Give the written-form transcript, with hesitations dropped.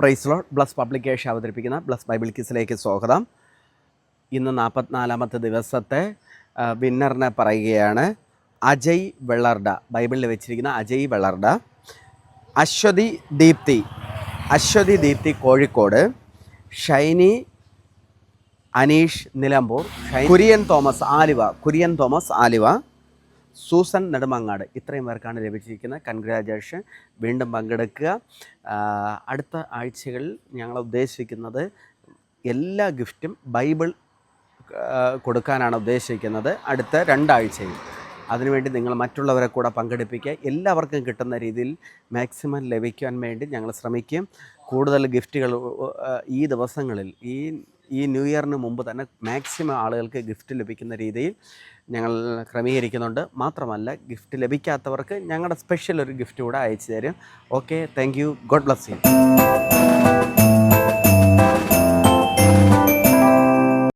Price Lord. Bless publication അവതരിപ്പിക്കുന്ന bless Bible കിസിലേക്ക് സ്വാഗതം. ഇന്ന് 44-ാമത്തെ ദിവസത്തെ വിന്നറിനെ പറയുകയാണ്. അജയ് വെള്ളർഡ, ബൈബിളിൽ വെച്ചിരിക്കുന്ന അജയ് വെള്ളർഡ. Aswathy Deepthi Kozhikode, Shiny Aneesh Nilambur, Kurian Thomas Aluva, Susan Nedumangad. ഇത്രയും പേർക്കാണ് ലഭിച്ചിരിക്കുന്നത്. കൺഗ്രാജുലേഷൻ. വീണ്ടും പങ്കെടുക്കുക. അടുത്ത ആഴ്ചകളിൽ ഞങ്ങൾ ഉദ്ദേശിക്കുന്നത് എല്ലാ ഗിഫ്റ്റും ബൈബിൾ കൊടുക്കാനാണ് ഉദ്ദേശിക്കുന്നത് അടുത്ത 2 ആഴ്ചയിൽ. അതിനുവേണ്ടി നിങ്ങൾ മറ്റുള്ളവരെ കൂടെ പങ്കെടുപ്പിക്കുക. എല്ലാവർക്കും കിട്ടുന്ന രീതിയിൽ മാക്സിമം ലഭിക്കാൻ വേണ്ടി ഞങ്ങൾ ശ്രമിക്കും. കൂടുതൽ ഗിഫ്റ്റുകൾ ഈ ദിവസങ്ങളിൽ ഈ ന്യൂ ഇയറിന് മുമ്പ് തന്നെ മാക്സിമം ആളുകൾക്ക് ഗിഫ്റ്റ് ലഭിക്കുന്ന രീതിയിൽ ഞങ്ങൾ ക്രമീകരിക്കുന്നുണ്ട്. മാത്രമല്ല, ഗിഫ്റ്റ് ലഭിക്കാത്തവർക്ക് ഞങ്ങളുടെ സ്പെഷ്യൽ ഒരു ഗിഫ്റ്റ് കൂടെ അയച്ചു തരും. Okay, thank you. God bless you.